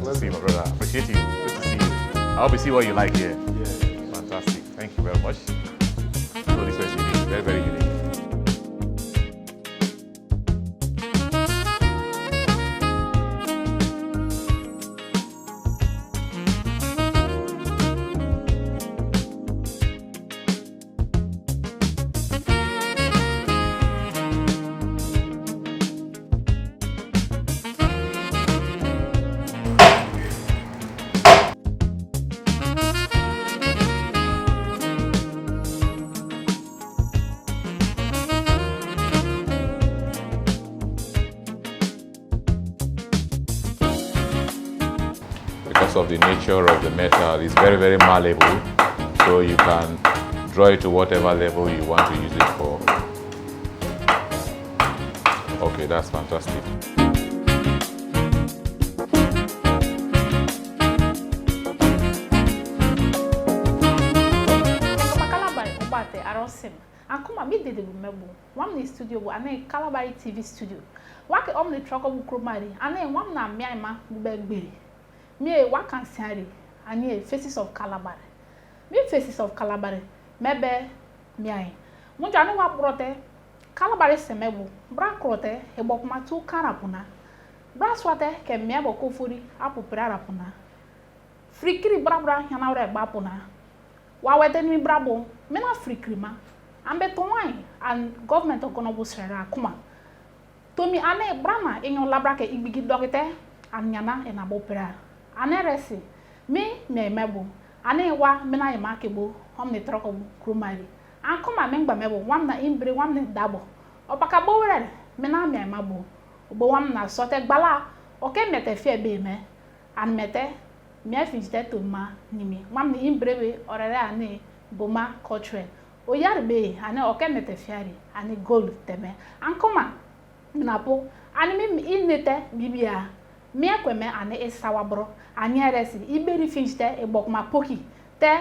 Good to see you, my brother. Appreciate you. Good to see you. I hope you see what you like here. Yeah. Fantastic. Thank you very much. So this was unique. Very, very unique. Because of the nature of the metal, it's very, very malleable, so you can draw it to whatever level you want to use it for. Okay, that's fantastic. Akuma mi dede bumebo. Wam ni studio bu ane Kalabari TV studio. Wake om ni troko bu kromari ane wam na miaima bubegbere. Me waka siari ane Faces of Kalabari. Me Faces of Kalabari mebe miai. Munja ne wa brote Kalabari semebu. Bra krote ebokuma tu karapuna. Bra swate ke miabo kofuri apu prarapuna. Frikiri bra yana ore bapuna. Wa wete ni brabo mena frikiri ma. Ambe toai and government okonobu sera kuma. Tomi ane brama enyo labra ke igbigi dokite anyana enabopera. Ane resi me mebo. Ane wa mena yema kebo homne troko kromari. Ankoma mengba mebo wamna imbre wamne dabo. Opaka bowere mena mebo. Obo wamna sote gbala oke mete fie be me. An mete me finjite to ma nimi. Wamne imbrewe orere ane Boma Cotterell. Oyarbe ane oke mete fiari ane gold teme. Ankoma minapo ane mi inete bibia. Me kweme ane esawabro ane resi iberi finjite ebokuma poki te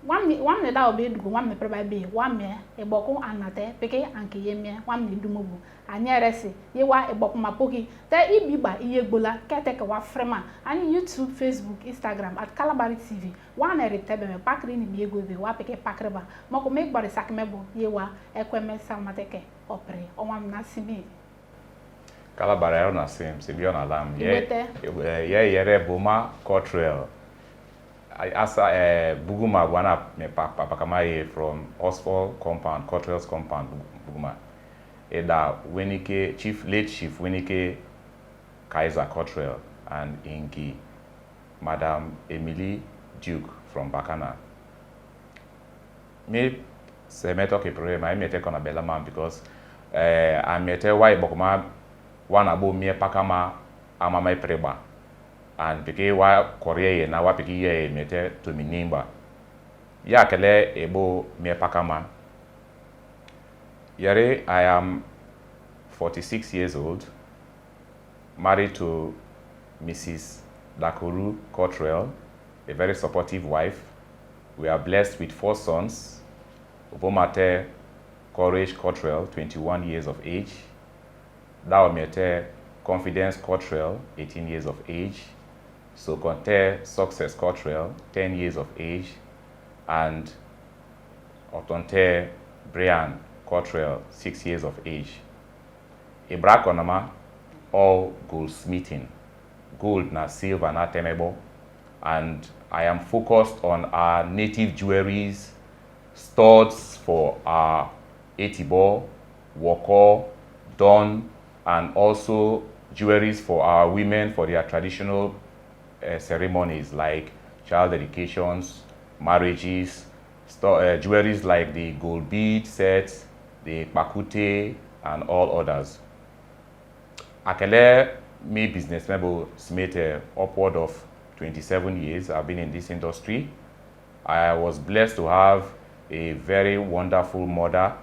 wamne da obe dugo wamne preba be wame eboku anate peke anke yemie wamne dumobu ane resi yewa ebokuma poki te ibiba iyegbola keteke wa frema ane YouTube, Facebook, Instagram at Kalabari TV wane retebe me pakri ni biego be wa peke pakreba moko me gbori sakmebo yewa ekweme samateke opre onwam nasimi Kalabari on same, Sibion Alam. Yeah, Boma Cotterell. I asked Buguma Wana me Pakamaye from Osford compound, Cotterell's compound, Buguma. Eda Winike, late Chief Winike Kaiser Cotterell and Ingi, Madam Emily Duke from Bakana. Me se meto ke problema, I mete kona bela man because I mete why Bokuma one abo mie pakama ama mai preba and peke wa korea na wa peke ye mete to minimba ya kele ebo mie pakama yare. I am 46 years old, married to Mrs. Dakoru Cotterell, a very supportive wife. We are blessed with 4 sons. Obomate Courage Cotterell, 21 years of age. Daomete Confidence Cotterell, 18 years of age. Sokonte Success Cotterell, 10 years of age. And Otonte Brian Cotterell, 6 years of age. Ibrakonama, all goldsmithing. Gold na silver na temebo. And I am focused on our native jewelries, studs for our etibo, woko, don, and also jewelries for our women for their traditional ceremonies like child dedications, marriages, jewelries like the gold bead sets, the pakute, and all others. Akele, me business member, smith upward of 27 years. I've been in this industry. I was blessed to have a very wonderful mother.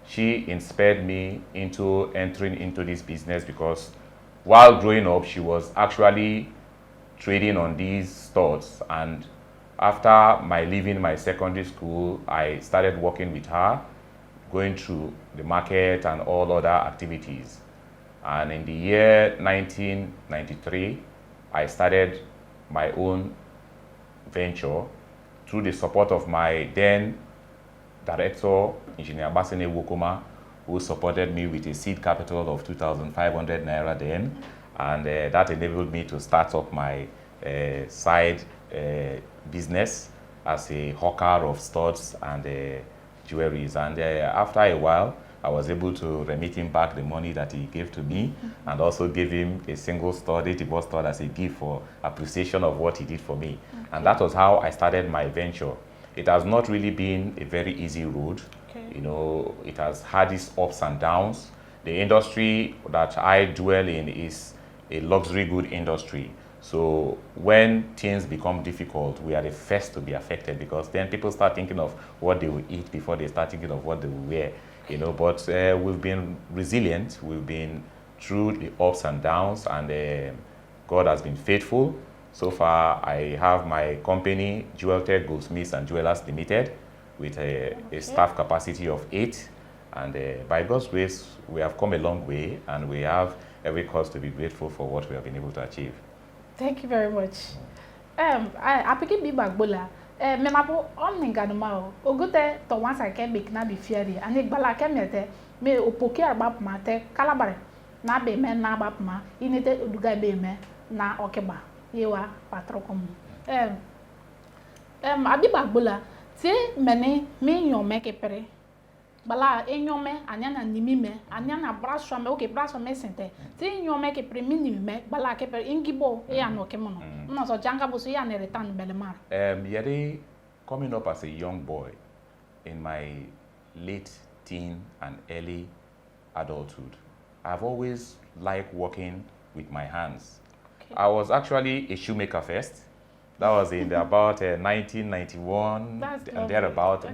She inspired me into entering into this business because while growing up, she was actually trading on these studs. And after my leaving my secondary school, I started working with her, going through the market and all other activities. And in the year 1993, I started my own venture through the support of my then director, Engineer Basine Wokoma, who supported me with a seed capital of 2,500 naira then, and that enabled me to start up my side business as a hawker of studs and jewelries. And after a while, I was able to remit him back the money that he gave to me, and also give him a single stud, 80 stud as a gift for appreciation of what he did for me. And that was how I started my venture. It has not really been a very easy road. You know, it has had its ups and downs. The industry that I dwell in is a luxury good industry. So when things become difficult, we are the first to be affected, because then people start thinking of what they will eat before they start thinking of what they will wear. You know, but we've been resilient. We've been through the ups and downs, and God has been faithful. So far, I have my company, Jeweltec Goldsmiths Jewelers Ltd, with a staff capacity of 8. And by God's grace, we have come a long way, and we have every cause to be grateful for what we have been able to achieve. Thank you very much. I pick it back bola. Menapo on Ninganumao, Ogute to once I can make Nabi Fieri, and if Balakemete may opoke about mate, Kalabari, Nabe men Nabapma, Inete Udugabe me, na Okeba, Yewa, Patrocom. Abiba bola, say many me your make a pere. Bala enyome anyana nimime anyana braso me okay braso me sente ti enyome ke premini me bala ke per ingibo e anoke mono no so janga bo so ya ne return belemar yeri coming up as a young boy in my late teen and early adulthood, I've always liked working with my hands. I was actually a shoemaker first. That was in about 1991 and thereabout.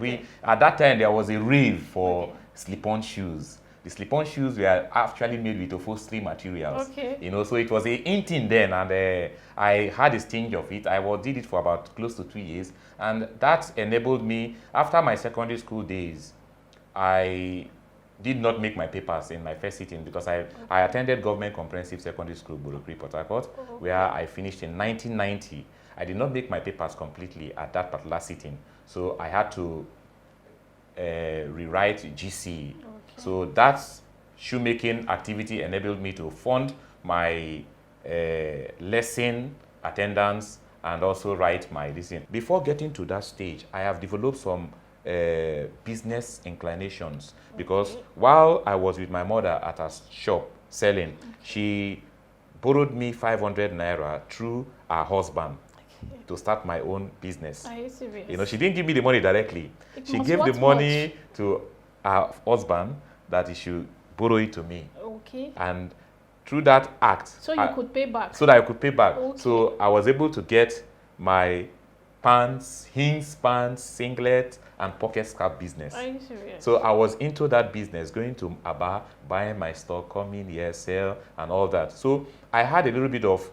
At that time, there was a rave for slip-on shoes. The slip-on shoes were actually made with upholstery materials. You know, so it was a in thing then, and I had a stinge of it. Did it for about close to 2 years, and that enabled me. After my secondary school days, I did not make my papers in my first sitting, because I attended Government Comprehensive Secondary School, Borokri, Port Harcourt, where I finished in 1990. I did not make my papers completely at that particular sitting, so I had to rewrite GC. So that shoemaking activity enabled me to fund my lesson attendance and also write my lesson. Before getting to that stage, I have developed some business inclinations, because while I was with my mother at her shop selling, she borrowed me 500 naira through her husband to start my own business. Are you serious? You know, she didn't give me the money directly. She gave the money to her husband that he should borrow it to me. And through that act, so you could pay back. So that I could pay back. So I was able to get my pants, Hinks pants, singlet, and pocket scarf business. Are you serious? So I was into that business, going to Aba, buying my stock, coming here, sell, and all that. So I had a little bit of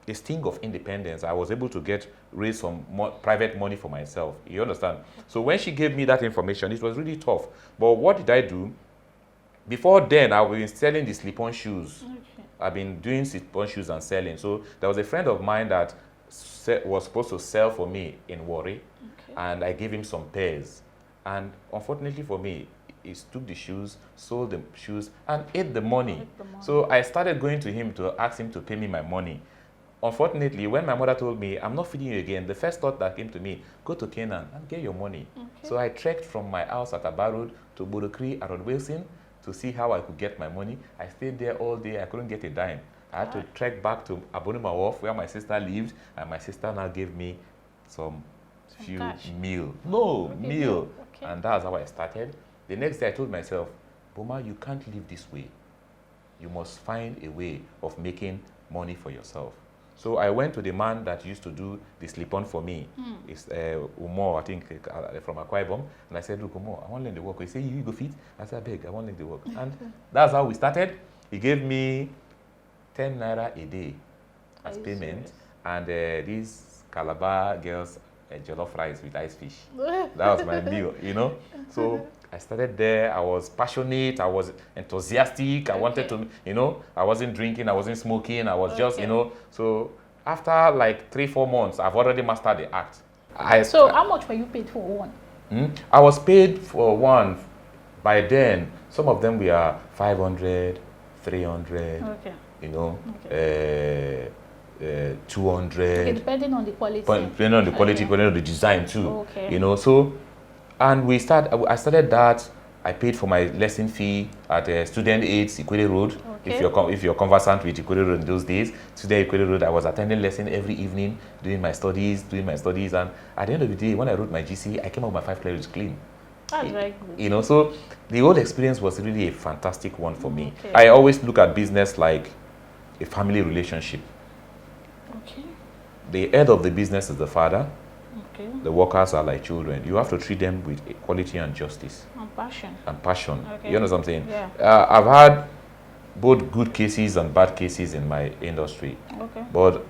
a sting of independence. I was able to raise some private money for myself. You understand? So when she gave me that information, it was really tough. But what did I do? Before then, I've been selling the slip-on shoes. I've been doing slip-on shoes and selling. So there was a friend of mine that was supposed to sell for me in Warri, and I gave him some pairs. And unfortunately for me, he took the shoes, sold the shoes, and ate the money. So I started going to him to ask him to pay me my money. Unfortunately, when my mother told me, I'm not feeding you again, the first thought that came to me, go to Canaan and get your money. So I trekked from my house at Aba Road to Borokri, Arod Wilson, to see how I could get my money. I stayed there all day. I couldn't get a dime. I had to trek back to Abonima Wharf, where my sister lived, and my sister now gave me some meal. Meal. And that's how I started. The next day I told myself, Boma, you can't live this way. You must find a way of making money for yourself. So I went to the man that used to do the slip-on for me. It's Umo, I think, from Akwa Ibom. And I said, look, Umo, I want to learn the work. He said, you go fit? I said, beg, I want to learn the work. And that's how we started. He gave me 10 naira a day as payment. And these Calabar girls jollof rice with ice fish. That was my meal, you know. So I started there. I was passionate. I was enthusiastic. I wanted to, you know, I wasn't drinking. I wasn't smoking. I was just, you know. So After like 3-4 months, I've already mastered the act. So how much were you paid for one? I was paid for one. By then, some of them were 500, 300, Okay. you know, Okay. 200. Okay, depending on the quality. Depending on the quality, depending on the design too. Okay. You know, so, and I started that. I paid for my lesson fee at Student Aids, Ikwere Road. Okay. If you're conversant with Ikwere Road in those days, Student Ikwere Road, I was attending lesson every evening, doing my studies, and at the end of the day, when I wrote my GC, I came out with my 5 credits clean. That's very good. You know, so the whole experience was really a fantastic one for me. Okay. I always look at business like a family relationship. Okay. The head of the business is the father. Okay. The workers are like children. You have to treat them with equality and justice. And passion. Okay. You know what I'm saying? Yeah. I've had both good cases and bad cases in my industry. Okay. But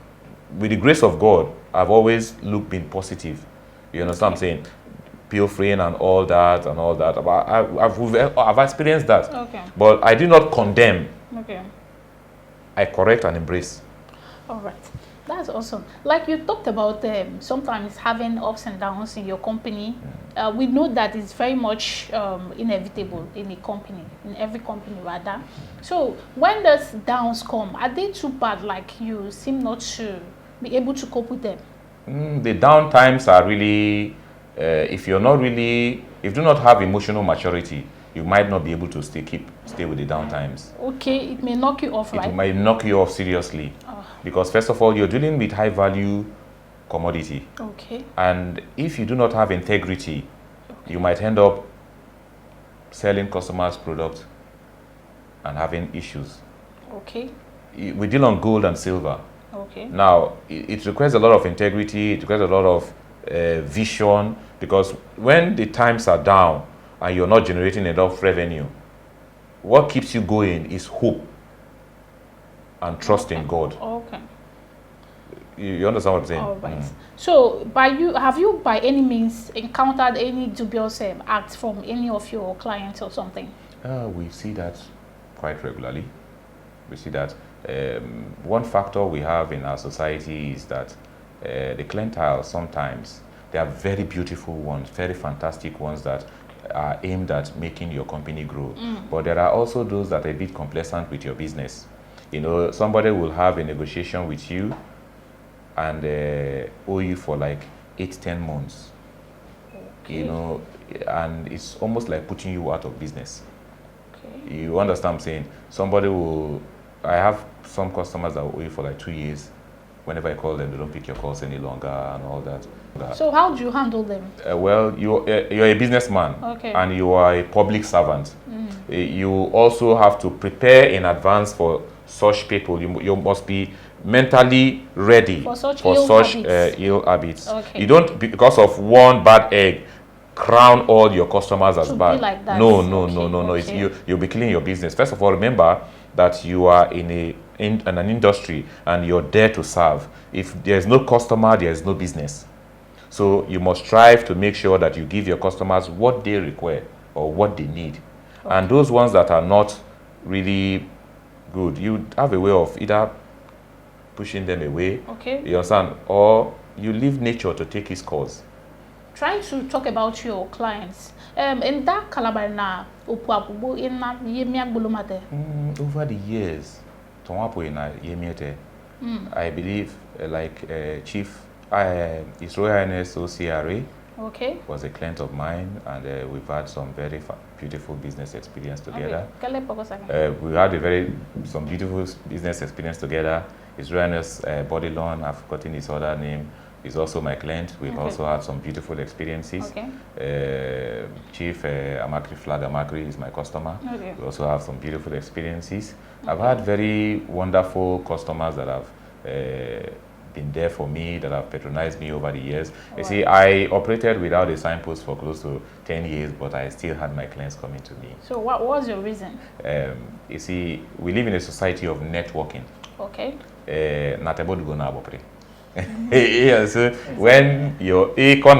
with the grace of God, I've always been positive. You understand what I'm saying? Pilfering and all that. I've experienced that. Okay. But I do not condemn. Okay. I correct and embrace. All right. That's awesome. Like you talked about sometimes having ups and downs in your company. We know that it's very much inevitable in a company, in every company rather. So when those downs come, are they too bad? Like you seem not to be able to cope with them? The down times are really, if you do not have emotional maturity, you might not be able to stay with the down times. Okay, it may knock you off, right? It might knock you off seriously. Because first of all, you're dealing with high value commodity. Okay. And if you do not have integrity, you might end up selling customers' products and having issues. Okay. We deal on gold and silver. Okay. Now, it requires a lot of integrity, it requires a lot of vision, because when the times are down and you're not generating enough revenue, what keeps you going is hope and trust in God. Okay. You understand what I'm saying? All right. So, have you by any means encountered any dubious acts from any of your clients or something? We see that quite regularly. We see that one factor we have in our society is that the clientele sometimes, they are very beautiful ones, very fantastic ones that are aimed at making your company grow. But there are also those that are a bit complacent with your business. You know, somebody will have a negotiation with you and owe you for like 8-10 months. Okay. You know, and it's almost like putting you out of business. Okay. You understand what I'm saying? I have some customers that will owe you for like 2 years. Whenever I call them, they don't pick your calls any longer and all that. So how do you handle them? Well, you're a businessman, okay, and you are a public servant. You also have to prepare in advance for such people. You must be mentally ready for such ill habits. Okay. You don't, because of one bad egg, crown all your customers as bad. Like that. No. Okay. You'll be killing your business. First of all, remember that you are in an industry and you're there to serve. If there's no customer, there's no business. So you must strive to make sure that you give your customers what they require or what they need. Okay. And those ones that are not really good, you have a way of either pushing them away, okay, you understand, or you leave nature to take its course. Trying to talk about your clients. In that Kalabari na over the years, I believe Chief His Royal Highness OCRA was a client of mine, and we've had some very beautiful business experience together. Okay. We had some beautiful business experience together. His Royal Highness Bodylon, I've forgotten his other name, is also my client. We've also had some beautiful experiences. Okay. Chief Amakri Flag Amakri is my customer. Okay. We also have some beautiful experiences. Okay. I've had very wonderful customers that have been there for me, that have patronized me over the years. You see, I operated without a signpost for close to 10 years, but I still had my clients coming to me. So what was your reason? You see, we live in a society of networking. Okay. Yeah, so when you're people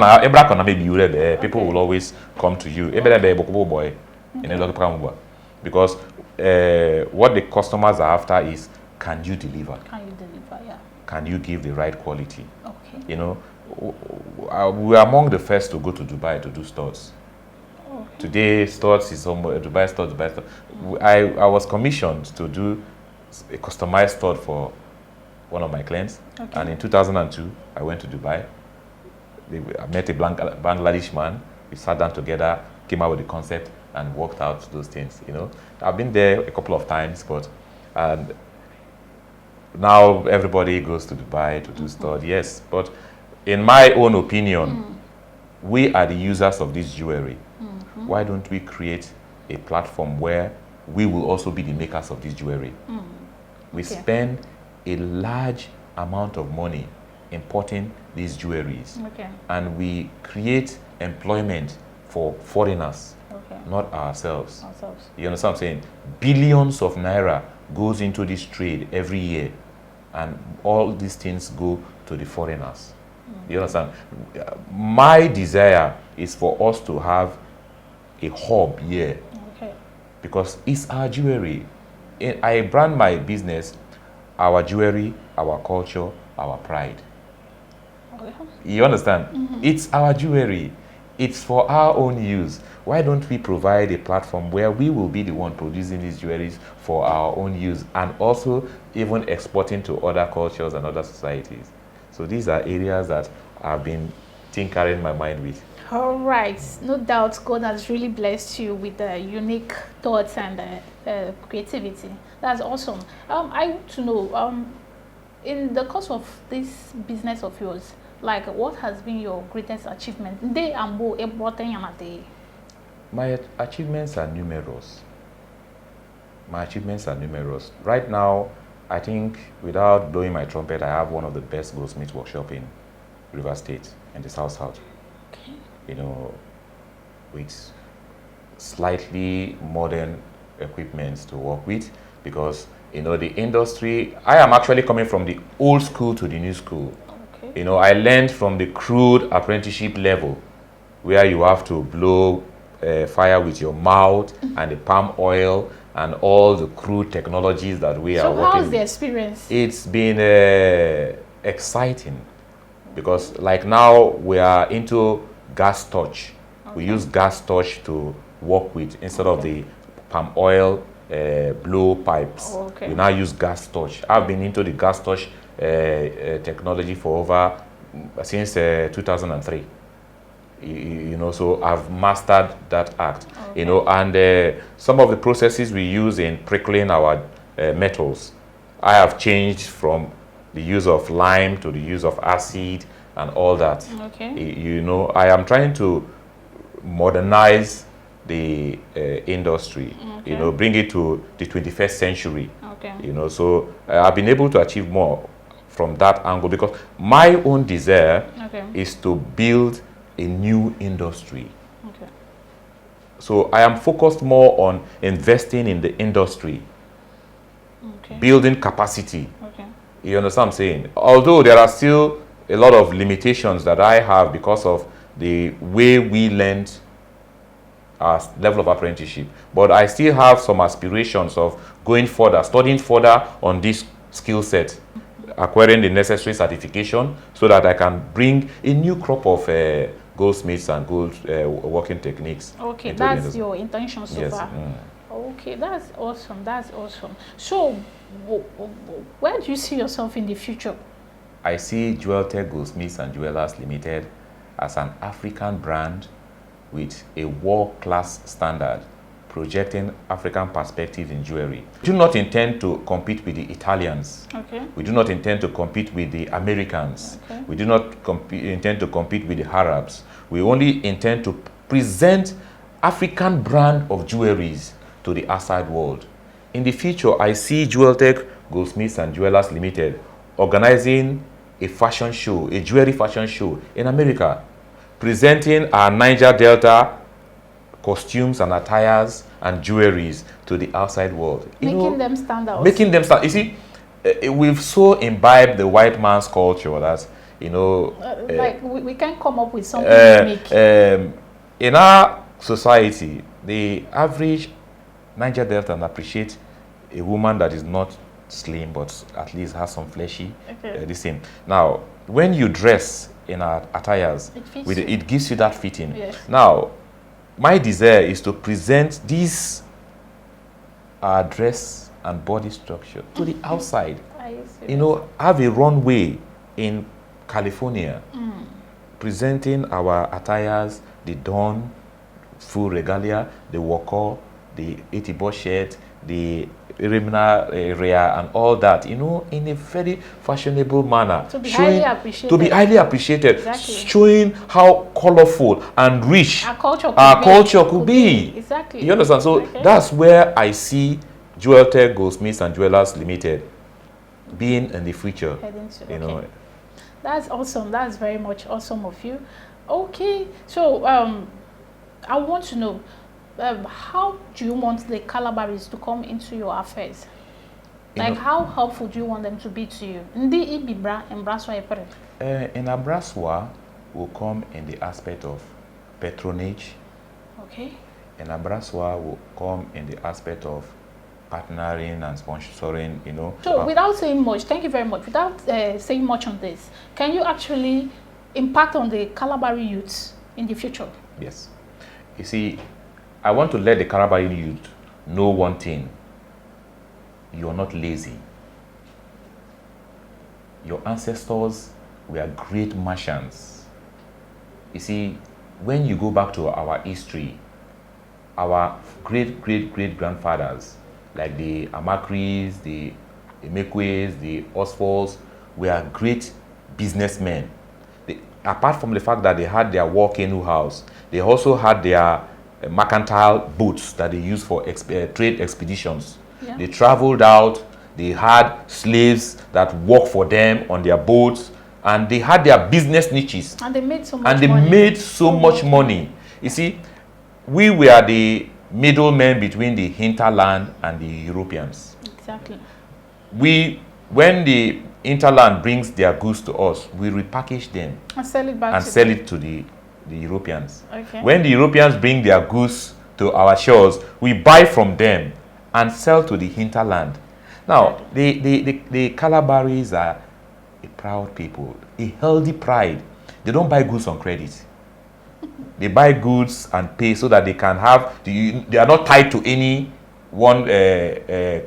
will always come to you. Because what the customers are after is, can you deliver? Can you deliver, yeah. can you give the right quality? Okay. You know, we are among the first to go to Dubai to do studs. Okay. Today, studs is somewhere, Dubai studs, Dubai studs. I was commissioned to do a customized stud for one of my clients. Okay. And in 2002, I went to Dubai. I met a Bangladesh man. We sat down together, came out with the concept, and worked out those things. You know, I've been there a couple of times, but now everybody goes to Dubai to do stud. Yes, but in my own opinion, we are the users of this jewelry. Why don't we create a platform where we will also be the makers of this jewelry? We spend a large amount of money importing these jewelries, and we create employment for foreigners, not ourselves. You understand what I'm saying? Billions of naira goes into this trade every year, and all these things go to the foreigners. You understand? My desire is for us to have a hub here, because it's our jewelry. I brand my business our jewelry, our culture, our pride. You understand? It's our jewelry. It's for our own use. Why don't we provide a platform where we will be the one producing these jewelries for our own use, and also even exporting to other cultures and other societies? So these are areas that I've been tinkering my mind with. All right, no doubt God has really blessed you with unique thoughts and creativity. That's awesome. I want to know, in the course of this business of yours, like, what has been your greatest achievement? My achievements are numerous. My achievements are numerous. Right now, I think, without blowing my trumpet, I have one of the best goldsmith workshop in River State and the South. Okay. You know, with slightly modern equipment to work with, because, you know, the industry, I am actually coming from the old school to the new school. Okay. You know, I learned from the crude apprenticeship level, where you have to blow fire with your mouth and the palm oil and all the crude technologies that we are working with. So how's the experience? It's been exciting, because like now we are into gas torch. We use gas torch to work with instead of the palm oil blow pipes. We now use gas torch. I've been into the gas torch technology for since 2003. You know, so I've mastered that act. You know, and some of the processes we use in prickling our metals, I have changed from the use of lime to the use of acid and all that. You know, I am trying to modernize the industry, you know, bring it to the 21st century. You know, so I've been able to achieve more from that angle, because my own desire is to build a new industry. So I am focused more on investing in the industry, building capacity. You understand what I'm saying? Although there are still a lot of limitations that I have because of the way we learned our level of apprenticeship, but I still have some aspirations of going further, studying further on this skill set, acquiring the necessary certification, so that I can bring a new crop of goldsmiths and gold working techniques. Okay, that's your intention so far. Okay, that's awesome. That's awesome. So, where do you see yourself in the future? I see Jeweltec Goldsmiths and Jewelers Ltd as an African brand with a world-class standard, projecting African perspective in jewelry. We do not intend to compete with the Italians. We do not intend to compete with the Americans. We do not intend to compete with the Arabs. We only intend to present African brand of jewelries to the outside world. In the future, I see Jeweltec Goldsmiths and Jewelers Ltd organizing a fashion show, a jewelry fashion show in America, presenting our Niger Delta costumes and attires and jewelries to the outside world. Making them stand out. Making them stand. You see, we've so imbibed the white man's culture that, you know... like, we can come up with something unique. In our society, the average Niger Delta appreciates a woman that is not slim, but at least has some fleshy this thing. Now, when you dress in our attires, it gives you that fitting. Yes. Now, my desire is to present this dress and body structure to the outside. You know, have a runway in California, presenting our attires, the don, full regalia, the woko, the 80 shirt, the Rimna area, and all that, you know, in a very fashionable manner. To be highly appreciated. To be highly appreciated. Exactly. Showing how colorful and rich our culture could be. Exactly. You understand? So that's where I see Jeweltec Goldsmiths and Jewelers Ltd being in the future. You know. That's awesome. That's very much awesome of you. Okay. So I want to know, how do you want the Kalabaris to come into your affairs? Like, how helpful do you want them to be to you? In Abraswa will come in the aspect of patronage. Okay. In Abraswa will come in the aspect of partnering and sponsoring, you know. So without saying much, thank you very much. Without saying much on this, can you actually impact on the Kalabari youths in the future? Yes. You see, I want to let the Kalabari youth know one thing. You're not lazy. Your ancestors were great merchants. You see, when you go back to our history, our great-great-great-grandfathers, like the Amakris, the Emekwes, the Osfolds, were great businessmen. Apart from the fact that they had their working house, they also had their mercantile boats that they used for trade expeditions. Yeah. They traveled out, they had slaves that worked for them on their boats, and they had their business niches. And they made so much money. You see, we were the middlemen between the hinterland and the Europeans. Exactly. When the hinterland brings their goods to us, we repackage them and sell it back and sell it to the Europeans. Okay. When the Europeans bring their goods to our shores, we buy from them and sell to the hinterland. Now, the Kalabaris are a proud people, a healthy pride. They don't buy goods on credit. They buy goods and pay so that they can have, they are not tied to any one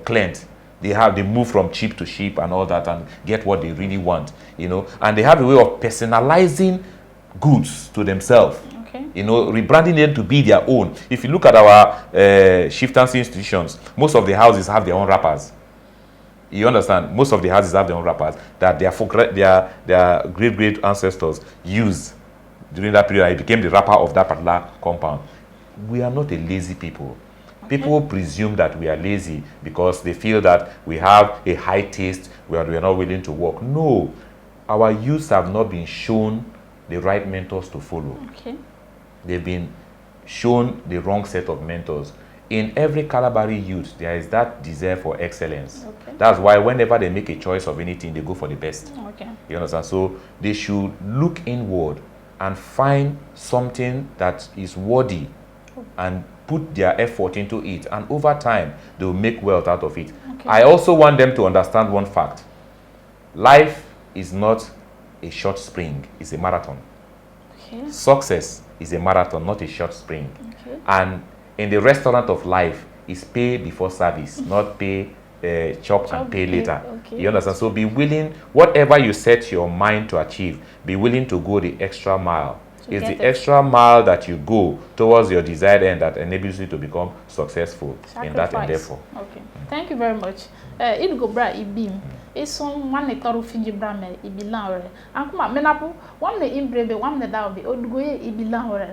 client. They move from cheap to cheap and all that and get what they really want, you know. And they have a way of personalizing goods to themselves. Okay. You know, rebranding them to be their own. If you look at our chieftaincy institutions, most of the houses have their own wrappers. You understand? Most of the houses have their own wrappers that their great ancestors used during that period. It became the wrapper of that particular compound. We are not a lazy people. Okay. People presume that we are lazy because they feel that we have a high taste, we are not willing to work. No, our youths have not been shown the right mentors to follow. Okay. They've been shown the wrong set of mentors. In every Kalabari youth, there is that desire for excellence. Okay. That's why whenever they make a choice of anything, they go for the best. Okay. You understand? So they should look inward and find something that is worthy and put their effort into it. And over time, they will make wealth out of it. Okay. I also want them to understand one fact. Life is not a short sprint, it's a marathon. Okay. Success is a marathon, not a short sprint. Okay. And in the restaurant of life, is pay before service, not pay chop and pay later. Okay. You understand? So be willing, whatever you set your mind to achieve, be willing to go the extra mile. It's the extra mile that you go towards your desired end that enables you to become successful in that endeavor. Okay. Thank you very much. It go bra ibim. It's one ne toru finji bra me ibilan ore. Ankuma menapu one ne imbrebe one ne dawo be odugoye ibilan ore.